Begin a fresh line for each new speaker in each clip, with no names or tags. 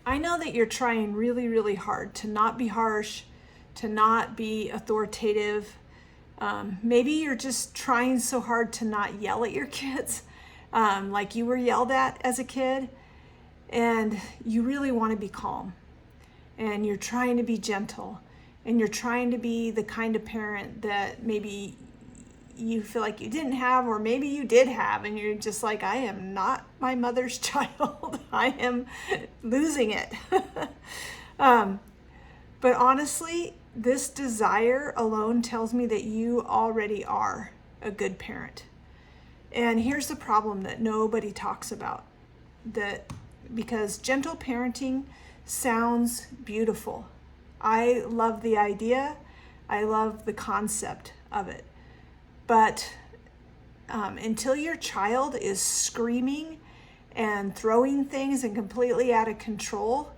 I know that you're trying really, really hard to not be harsh, to not be authoritative. Maybe you're just trying so hard to not yell at your kids, like you were yelled at as a kid, and you really want to be calm, and you're trying to be gentle, and you're trying to be the kind of parent that maybe you feel like you didn't have, or maybe you did have, and you're just like, I am not my mother's child. I am losing it. But honestly, this desire alone tells me that you already are a good parent. And here's the problem that nobody talks about, that because gentle parenting sounds beautiful. I love the idea. I love the concept of it. But until your child is screaming and throwing things and completely out of control,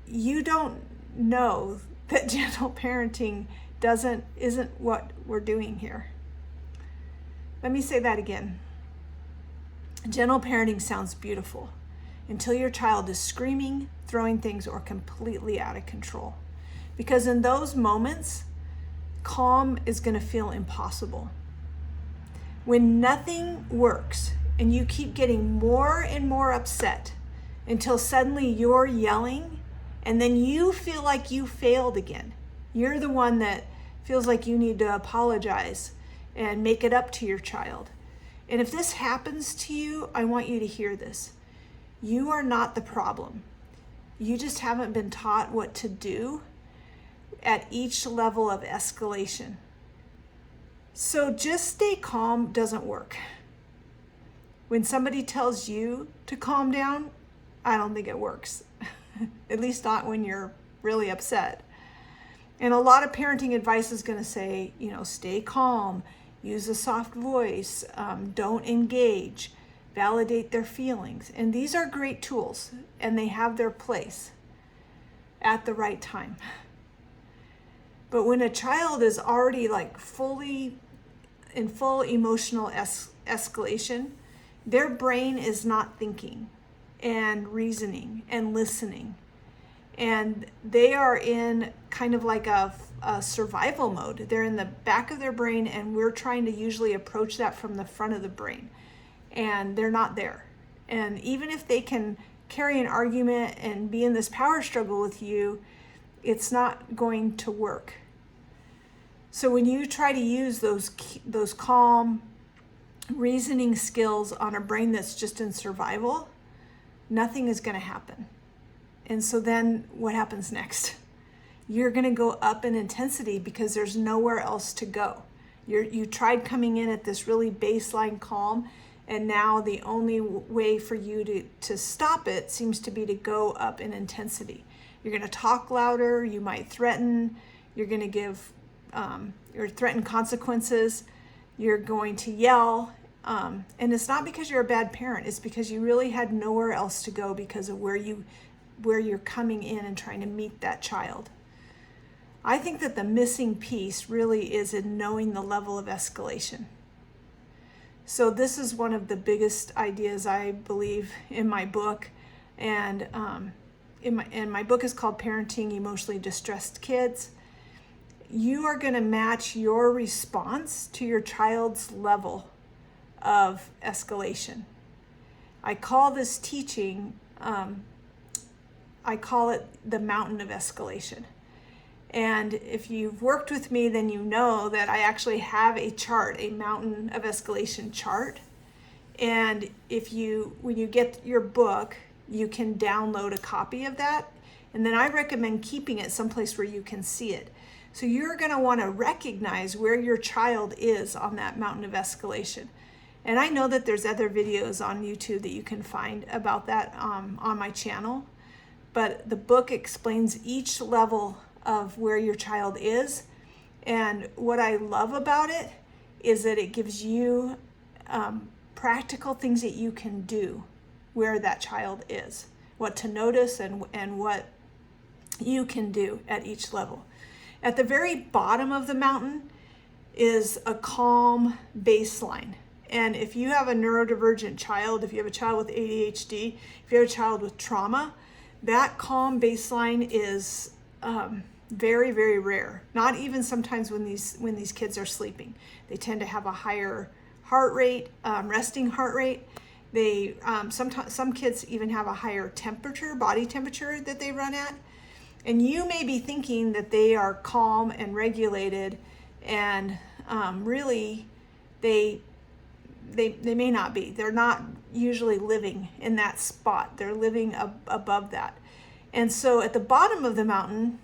you don't know that gentle parenting isn't what we're doing here. Let me say that again. Gentle parenting sounds beautiful until your child is screaming, throwing things, or completely out of control. Because in those moments, calm is going to feel impossible. When nothing works and you keep getting more and more upset until suddenly you're yelling, and then you feel like you failed again. You're the one that feels like you need to apologize and make it up to your child. And if this happens to you, I want you to hear this. You are not the problem. You just haven't been taught what to do at each level of escalation. So just stay calm doesn't work. When somebody tells you to calm down, I don't think it works. At least not when you're really upset. And a lot of parenting advice is going to say, stay calm, use a soft voice, don't engage, validate their feelings. And these are great tools, and they have their place at the right time. But when a child is already fully in full emotional escalation, their brain is not thinking and reasoning and listening. And they are in kind of like a survival mode. They're in the back of their brain, and we're trying to usually approach that from the front of the brain. And they're not there. And even if they can carry an argument and be in this power struggle with you, it's not going to work. So when you try to use those calm reasoning skills on a brain that's just in survival, nothing is going to happen. And so then what happens next? You're going to go up in intensity because there's nowhere else to go. You tried coming in at this really baseline calm, and now the only way for you to stop it seems to be to go up in intensity. You're going to talk louder, you might threaten, you're going to give or threaten consequences, you're going to yell, and it's not because you're a bad parent, it's because you really had nowhere else to go because of where you're coming in and trying to meet that child. I think that the missing piece really is in knowing the level of escalation. So this is one of the biggest ideas I believe in my book, and my book is called Parenting Emotionally Distressed Kids. You are going to match your response to your child's level of escalation. I call this teaching, I call it the mountain of escalation. And if you've worked with me, then you know that I actually have a chart, a mountain of escalation chart. And when you get your book, you can download a copy of that. And then I recommend keeping it someplace where you can see it. So you're going to want to recognize where your child is on that mountain of escalation. And I know that there's other videos on YouTube that you can find about that on my channel. But the book explains each level of where your child is. And what I love about it is that it gives you practical things that you can do where that child is, what to notice and what you can do at each level. At the very bottom of the mountain is a calm baseline. And if you have a neurodivergent child, if you have a child with ADHD, if you have a child with trauma, that calm baseline is very, very rare. Not even sometimes when these kids are sleeping. They tend to have a higher heart rate, resting heart rate. They sometimes, some kids even have a higher temperature, body temperature that they run at. And you may be thinking that they are calm and regulated, and really they may not be. They're not usually living in that spot. They're living above that. And so at the bottom of the mountain,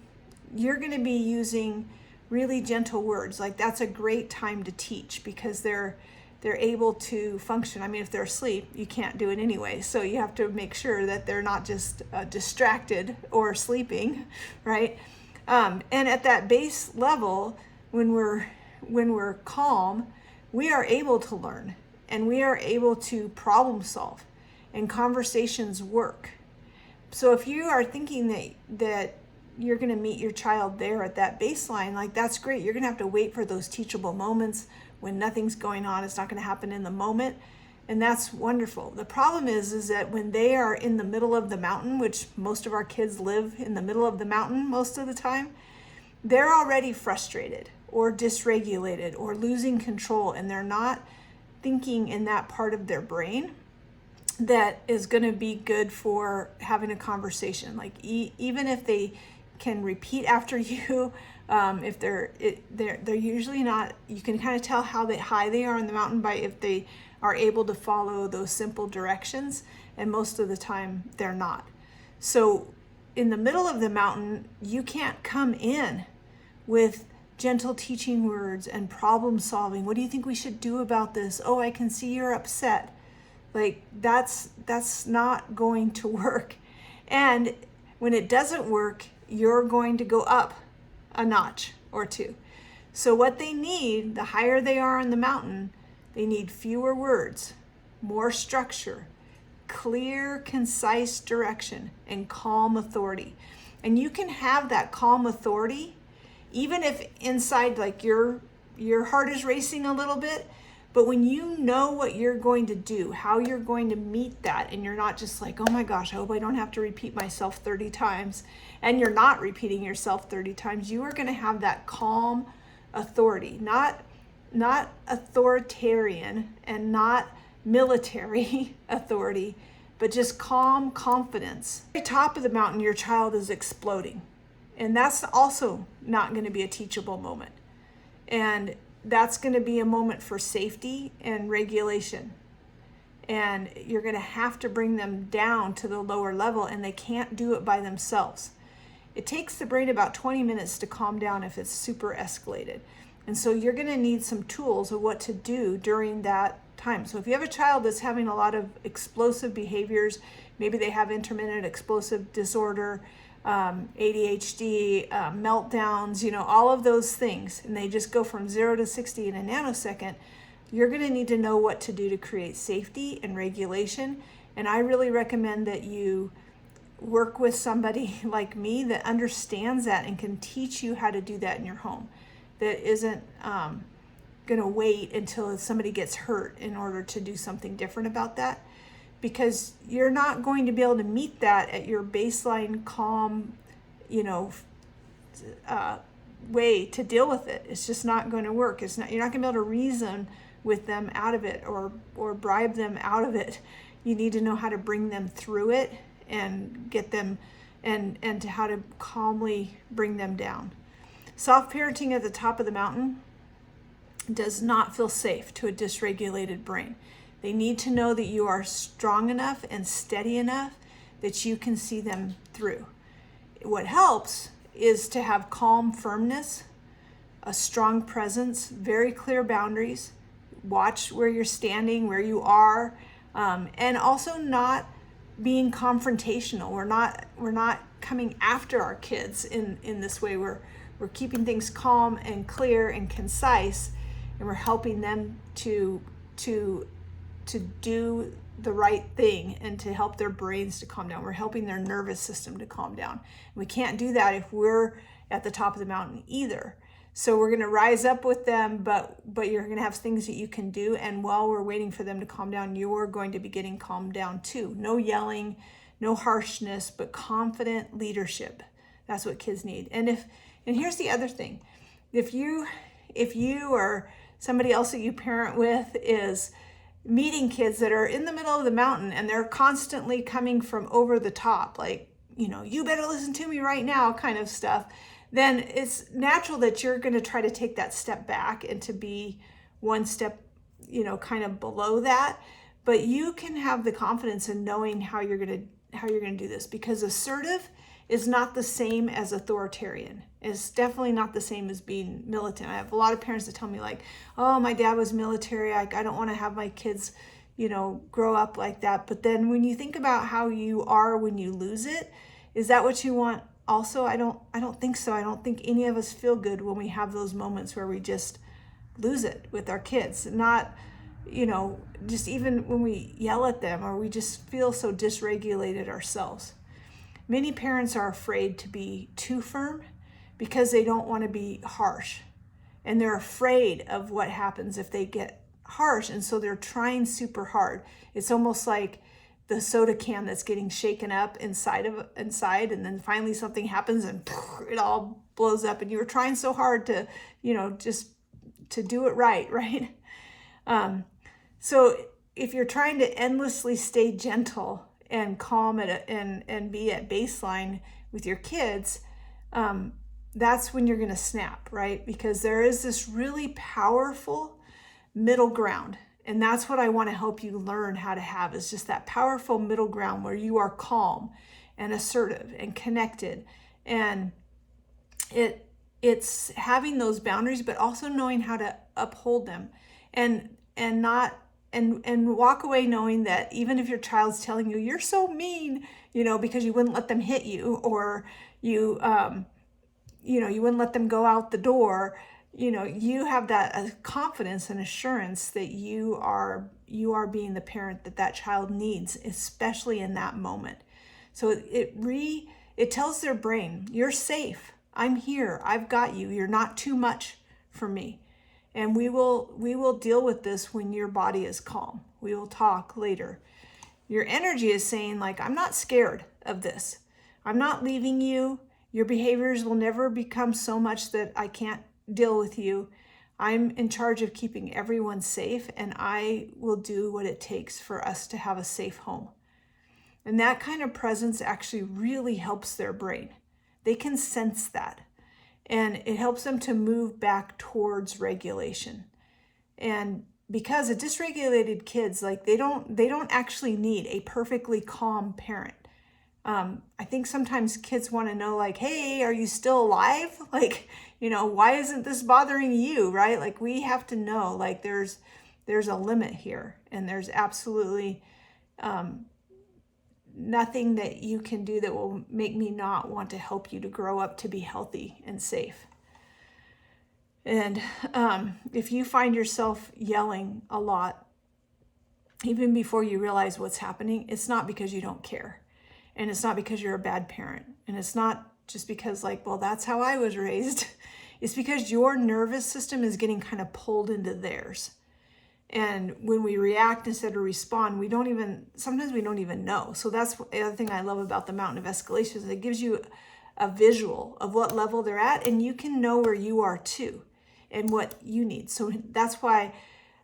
you're going to be using really gentle words. Like, that's a great time to teach, because they're able to function. I mean, if they're asleep, you can't do it anyway. So you have to make sure that they're not just distracted or sleeping, right? And at that base level, when we're calm, we are able to learn, and we are able to problem solve, and conversations work. So if you are thinking that you're going to meet your child there at that baseline, like, that's great. You're going to have to wait for those teachable moments when nothing's going on. It's not going to happen in the moment, and that's wonderful. The problem is that when they are in the middle of the mountain, which most of our kids live in the middle of the mountain most of the time, they're already frustrated or dysregulated or losing control, and they're not thinking in that part of their brain that is going to be good for having a conversation. Like, even if they can repeat after you, if they're usually not. You can kind of tell how high they are on the mountain by if they are able to follow those simple directions, and most of the time they're not. So in the middle of the mountain, you can't come in with gentle teaching words and problem solving. What do you think we should do about this? Oh, I can see you're upset. Like, that's not going to work. And when it doesn't work, you're going to go up a notch or two. So what they need, the higher they are on the mountain, they need fewer words, more structure, clear, concise direction, and calm authority. And you can have that calm authority even if inside, like, your heart is racing a little bit. But when you know what you're going to do, how you're going to meet that, and you're not just like, oh my gosh, I hope I don't have to repeat myself 30 times, and you're not repeating yourself 30 times, you are going to have that calm authority, not authoritarian and not military authority, but just calm confidence. At the top of the mountain, your child is exploding, and that's also not going to be a teachable moment. And that's going to be a moment for safety and regulation. And you're going to have to bring them down to the lower level, and they can't do it by themselves. It takes the brain about 20 minutes to calm down if it's super escalated. And so you're going to need some tools of what to do during that time. So if you have a child that's having a lot of explosive behaviors, maybe they have intermittent explosive disorder, ADHD, meltdowns, all of those things, and they just go from 0 to 60 in a nanosecond, you're going to need to know what to do to create safety and regulation. And I really recommend that you work with somebody like me that understands that and can teach you how to do that in your home, that isn't going to wait until somebody gets hurt in order to do something different about that. Because you're not going to be able to meet that at your baseline calm, way to deal with it. It's just not going to work. You're not going to be able to reason with them out of it or bribe them out of it. You need to know how to bring them through it and get them and to how to calmly bring them down. Soft parenting at the top of the mountain does not feel safe to a dysregulated brain. They need to know that you are strong enough and steady enough that you can see them through. What helps is to have calm firmness, a strong presence, very clear boundaries, watch where you're standing, where you are, and also not being confrontational. We're not coming after our kids in this way. We're keeping things calm and clear and concise, and we're helping them to do the right thing and to help their brains to calm down. We're helping their nervous system to calm down. We can't do that if we're at the top of the mountain either. So we're going to rise up with them, but you're going to have things that you can do. And while we're waiting for them to calm down, you're going to be getting calmed down too. No yelling, no harshness, but confident leadership. That's what kids need. And here's the other thing. If you or somebody else that you parent with is meeting kids that are in the middle of the mountain and they're constantly coming from over the top, like, you better listen to me right now kind of stuff, then it's natural that you're going to try to take that step back and to be one step, kind of below that. But you can have the confidence in knowing how you're going to do this, because assertive is not the same as authoritarian. It's definitely not the same as being militant. I have a lot of parents that tell me like, oh, my dad was military. I don't want to have my kids, grow up like that. But then when you think about how you are when you lose it, is that what you want also? I don't think so. I don't think any of us feel good when we have those moments where we just lose it with our kids. Not, just even when we yell at them or we just feel so dysregulated ourselves. Many parents are afraid to be too firm because they don't want to be harsh. And they're afraid of what happens if they get harsh. And so they're trying super hard. It's almost like the soda can that's getting shaken up inside, and then finally something happens and it all blows up. And you were trying so hard to, just to do it right? So if you're trying to endlessly stay gentle and calm and be at baseline with your kids, that's when you're going to snap, right? Because there is this really powerful middle ground. And that's what I want to help you learn how to have, is just that powerful middle ground where you are calm and assertive and connected. And it's having those boundaries, but also knowing how to uphold them and walk away knowing that even if your child's telling you, you're so mean, because you wouldn't let them hit you, or you wouldn't let them go out the door, you have that confidence and assurance that you are being the parent that child needs, especially in that moment. So it tells their brain, you're safe. I'm here. I've got you. You're not too much for me. And we will deal with this when your body is calm. We will talk later. Your energy is saying like, I'm not scared of this. I'm not leaving you. Your behaviors will never become so much that I can't deal with you. I'm in charge of keeping everyone safe, and I will do what it takes for us to have a safe home. And that kind of presence actually really helps their brain. They can sense that. And it helps them to move back towards regulation. And because of dysregulated kids, like they don't actually need a perfectly calm parent. I think sometimes kids want to know like, hey, are you still alive? Like, why isn't this bothering you, right? Like we have to know like there's a limit here, and there's absolutely nothing that you can do that will make me not want to help you to grow up to be healthy and safe. And if you find yourself yelling a lot, even before you realize what's happening, it's not because you don't care. And it's not because you're a bad parent. And it's not just because like, well, that's how I was raised. It's because your nervous system is getting kind of pulled into theirs. And when we react instead of respond, sometimes we don't even know. So that's the other thing I love about the mountain of escalation, is it gives you a visual of what level they're at, and you can know where you are too and what you need. So that's why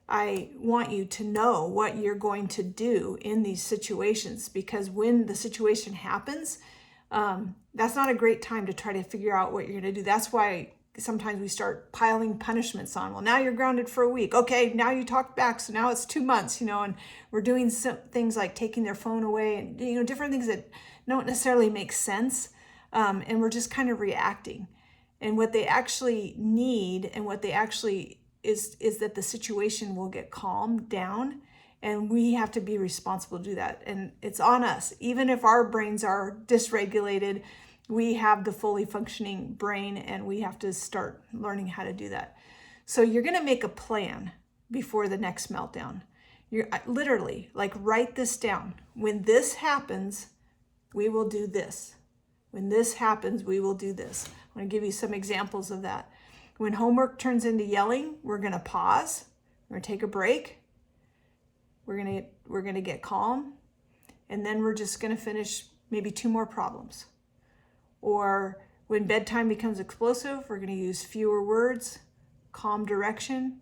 I want you to know what you're going to do in these situations, because when the situation happens, that's not a great time to try to figure out what you're going to do. That's why sometimes we start piling punishments on. Well, now you're grounded for a week. Okay, now you talked back, so now it's 2 months, and we're doing some things like taking their phone away and, different things that don't necessarily make sense. And we're just kind of reacting. And what they actually need and what they actually is that the situation will get calmed down, and we have to be responsible to do that. And it's on us. Even if our brains are dysregulated, we have the fully functioning brain, and we have to start learning how to do that. So you're going to make a plan before the next meltdown. You're literally like, write this down. When this happens, we will do this. When this happens, we will do this. I'm going to give you some examples of that. When homework turns into yelling, we're going to pause. We're going to take a break. We're going to get calm. and then we're just going to finish maybe 2 more problems. Or when bedtime becomes explosive, we're going to use fewer words, calm direction,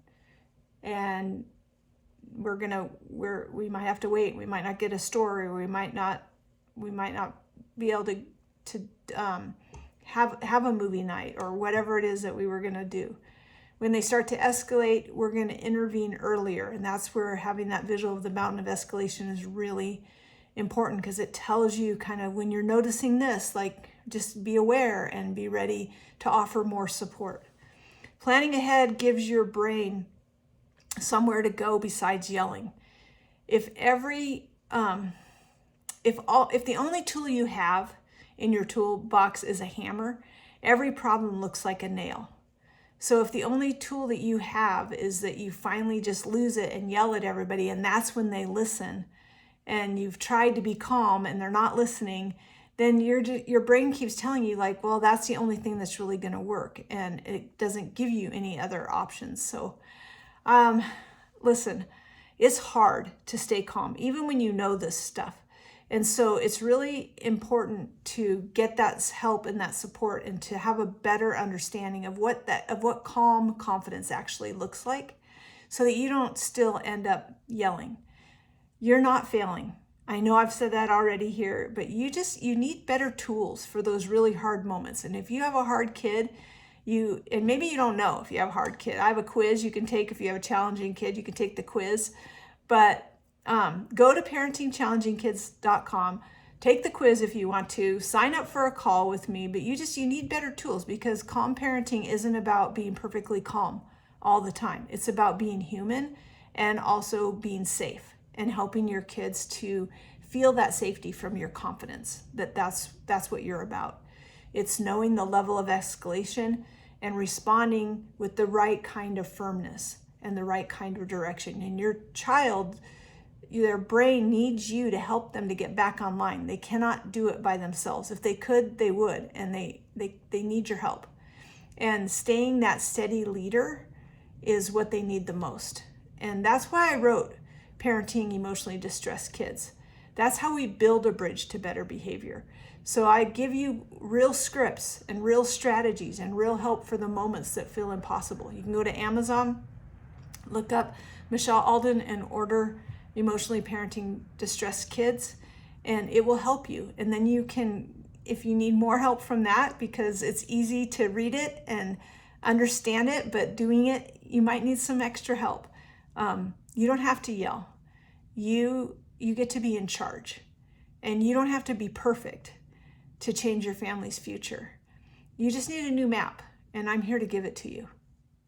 and we might have to wait. We might not get a story, or we might not be able to have a movie night, or whatever it is that we were going to do. When they start to escalate, we're going to intervene earlier, and that's where having that visual of the mountain of escalation is really important, because it tells you kind of when you're noticing this, like, just be aware and be ready to offer more support. Planning ahead gives your brain somewhere to go besides yelling. If the only tool you have in your toolbox is a hammer, every problem looks like a nail. So if the only tool that you have is that you finally just lose it and yell at everybody, and that's when they listen, and you've tried to be calm and they're not listening, then your brain keeps telling you, like, well, that's the only thing that's really going to work, and it doesn't give you any other options. So listen, it's hard to stay calm, even when you know this stuff. And so it's really important to get that help and that support, and to have a better understanding of what calm confidence actually looks like, so that you don't still end up yelling. You're not failing. I know I've said that already here, but you need better tools for those really hard moments. And if you have a hard kid, and maybe you don't know if you have a hard kid. I have a quiz you can take. If you have a challenging kid, you can take the quiz. But go to parentingchallengingkids.com, take the quiz if you want to, sign up for a call with me, but you need better tools, because calm parenting isn't about being perfectly calm all the time. It's about being human and also being safe, and helping your kids to feel that safety from your confidence, that's what you're about. It's knowing the level of escalation and responding with the right kind of firmness and the right kind of direction. And your child, their brain needs you to help them to get back online. They cannot do it by themselves. If they could, they would, and they need your help. And staying that steady leader is what they need the most. And that's why I wrote Parenting Emotionally Distressed Kids. That's how we build a bridge to better behavior. So I give you real scripts and real strategies and real help for the moments that feel impossible. You can go to Amazon, look up Michelle Alden, and order Emotionally Parenting Distressed Kids, and it will help you. And then you can, if you need more help from that, because it's easy to read it and understand it, but doing it, you might need some extra help. You don't have to yell. You get to be in charge, and you don't have to be perfect to change your family's future. You just need a new map, and I'm here to give it to you.